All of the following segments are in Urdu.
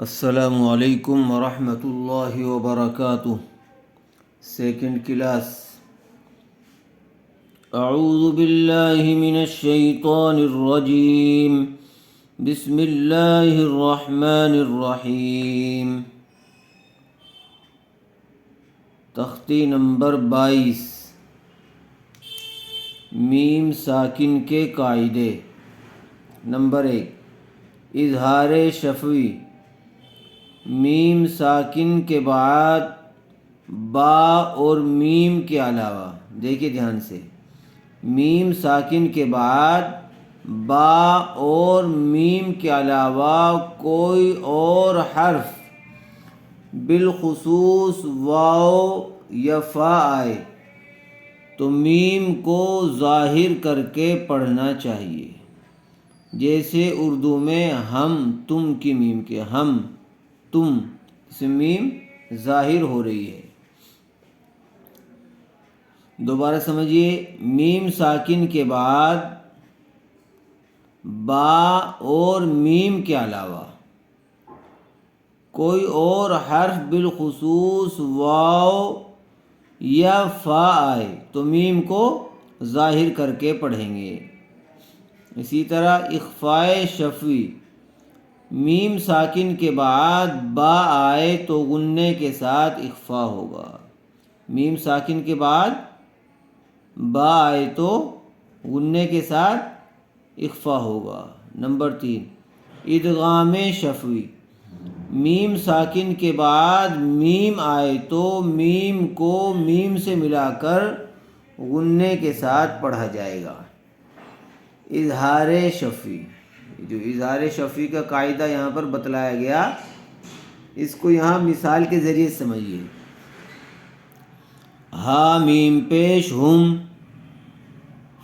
السلام علیکم ورحمۃ اللہ وبرکاتہ۔ Second class. اعوذ باللہ من الشیطان الرجیم، بسم اللہ الرحمن الرحیم۔ تختی نمبر 22، میم ساکن کے قاعدے۔ نمبر 1، اظہار شفوی۔ میم ساکن کے بعد با اور میم کے علاوہ، دیکھیے دھیان سے، میم ساکن کے بعد با اور میم کے علاوہ کوئی اور حرف بالخصوص واو یا فا آئے تو میم کو ظاہر کر کے پڑھنا چاہیے، جیسے اردو میں ہم تم کی میم کے ہم تم سے میم ظاہر ہو رہی ہے۔ دوبارہ سمجھیے، میم ساکن کے بعد با اور میم کے علاوہ کوئی اور حرف بالخصوص واو یا فا آئے تو میم کو ظاہر کر کے پڑھیں گے۔ اسی طرح اخفائے شفوی، میم ساکن کے بعد با آئے تو غنّے کے ساتھ اخفا ہوگا۔ میم ساکن کے بعد با آئے تو غنّے کے ساتھ اخفا ہوگا۔ نمبر 3، ادغام شفوی، میم ساکن کے بعد میم آئے تو میم کو میم سے ملا کر غنّے کے ساتھ پڑھا جائے گا۔ اظہار شفوی، جو اظہار شفوی کا قاعدہ یہاں پر بتلایا گیا، اس کو یہاں مثال کے ذریعے سمجھیے۔ ہا میم پیش ہم،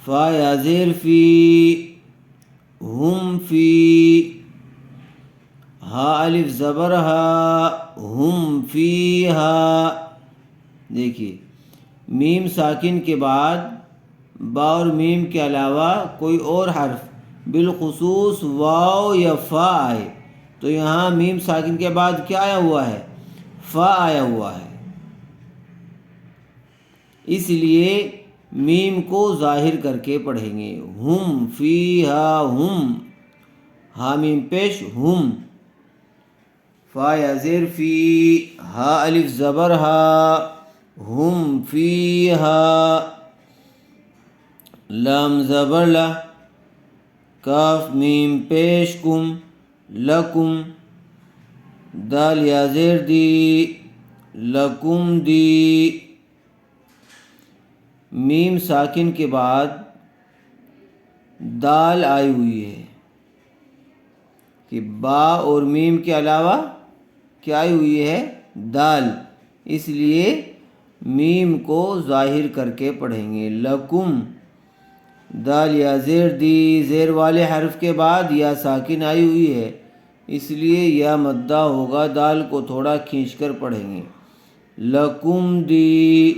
فا یا زیر فی، ہم فی، ہا الف زبر ہا، ہم فی ہا۔ دیکھیے، میم ساکن کے بعد با اور میم کے علاوہ کوئی اور حرف بالخصوص واو یا فا آئے تو یہاں میم ساکن کے بعد کیا آیا ہوا ہے؟ فا آیا ہوا ہے، اس لیے میم کو ظاہر کر کے پڑھیں گے۔ ہم فی ہا، ہم، ہا میم پیش ہم، فا یا زیر فی، ہا الف زبر ہا، ہم فی ہا، لام زبر لا، کاف میم پیش کم، لکم، دال یا زیر دی، لکم دی۔ میم ساکن کے بعد دال آئی ہوئی ہے کہ با اور میم کے علاوہ کیا آئی ہوئی ہے؟ دال، اس لیے میم کو ظاہر کر کے پڑھیں گے۔ لکم، دال یا زیر دی، زیر والے حرف کے بعد یا ساکن آئی ہوئی ہے، اس لیے یا مدہ ہوگا، دال کو تھوڑا کھینچ کر پڑھیں گے۔ لکم دی،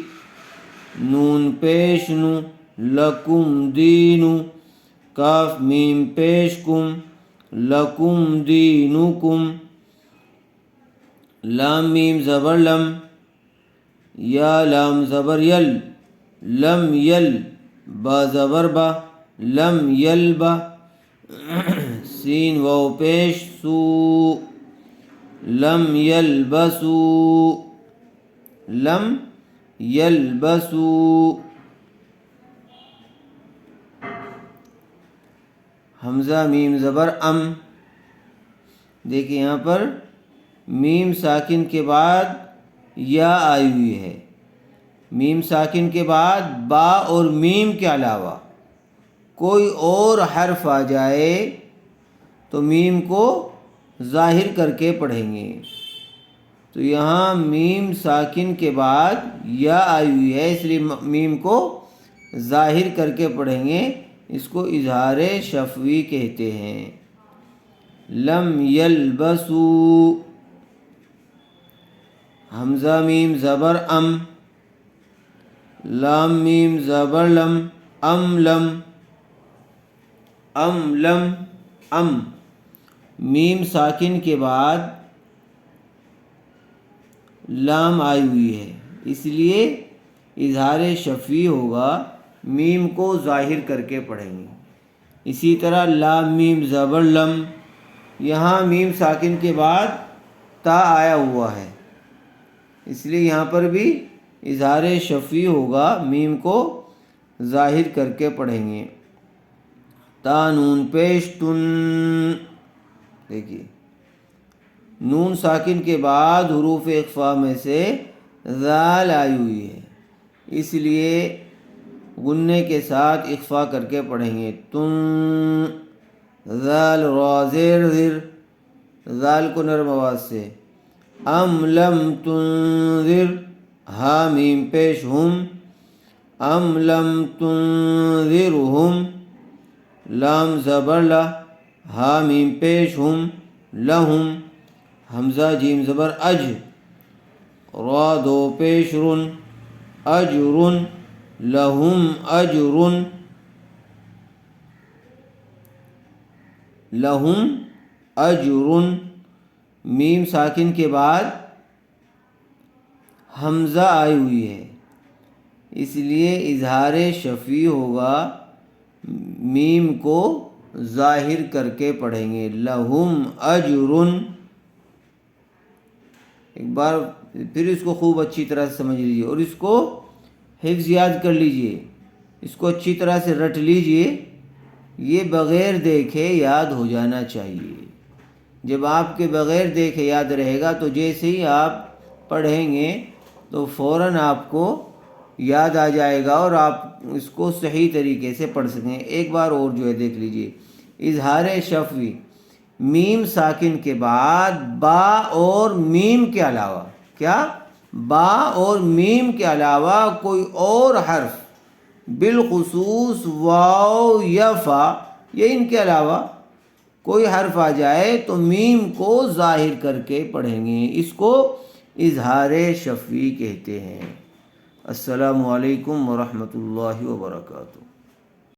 نون پیش نو، لکم دینو، کاف میم پیش کم، لکم دینکم، لام میم زبر لم، یا لام زبر یل، لم یل، با زبر با، لم یلبا، سین واو پیش سو، لم یلبسو، لم یلبسو۔ حمزہ میم زبر ام، دیکھیں یہاں پر میم ساکن کے بعد یا آئی ہوئی ہے، میم ساکن کے بعد با اور میم کے علاوہ کوئی اور حرف آ جائے تو میم کو ظاہر کر کے پڑھیں گے۔ تو یہاں میم ساکن کے بعد یا آئی ہوئی ہے، اس لیے میم کو ظاہر کر کے پڑھیں گے، اس کو اظہار شفوی کہتے ہیں۔ لم یلبسو، حمزہ میم زبر ام، لام میم زبر لم، ام لم، ام لم، ام، میم ساکن کے بعد لام آئی ہوئی ہے، اس لیے اظہار شفوی ہوگا، میم کو ظاہر کر کے پڑھیں گے۔ اسی طرح لام میم زبر لم، یہاں میم ساکن کے بعد تا آیا ہوا ہے، اس لیے یہاں پر بھی اظہار شفوی ہوگا، میم کو ظاہر کر کے پڑھیں گے۔ تا نون پیش تن، دیکھیے نون ساکن کے بعد حروف اخفا میں سے ذال آئی ہوئی ہے، اس لیے غنّے کے ساتھ اخفا کر کے پڑھیں گے۔ تن ذال را زیر زر، ذال کو نرم آواز سے۔ ام لم تنذر، ہا میم پیش ہم، ام لم تنذرہم، لام زبر لا، ہا میم پیش ہم، لہم، حمزہ جیم زبر اج، را دو پیش رن، اجرن، لہم اجرن، لہم اجرن، میم ساکن کے بعد حمزہ آئی ہوئی ہے، اس لیے اظہار شفوی ہوگا، میم کو ظاہر کر کے پڑھیں گے۔ لہم اجرن، ایک بار پھر اس کو خوب اچھی طرح سے سمجھ لیجیے اور اس کو حفظ یاد کر لیجیے، اس کو اچھی طرح سے رٹ لیجیے، یہ بغیر دیکھے یاد ہو جانا چاہیے۔ جب آپ کے بغیر دیکھے یاد رہے گا تو جیسے ہی آپ پڑھیں گے تو فوراً آپ کو یاد آ جائے گا اور آپ اس کو صحیح طریقے سے پڑھ سکیں۔ ایک بار اور جو ہے دیکھ لیجیے، اظہار شفوی میم ساکن کے بعد با اور میم کے علاوہ، کیا با اور میم کے علاوہ کوئی اور حرف، بالخصوص واو یا فا، یا ان کے علاوہ کوئی حرف آ جائے تو میم کو ظاہر کر کے پڑھیں گے، اس کو اظہار شفوی کہتے ہیں۔ السلام علیکم ورحمۃ اللہ وبرکاتہ۔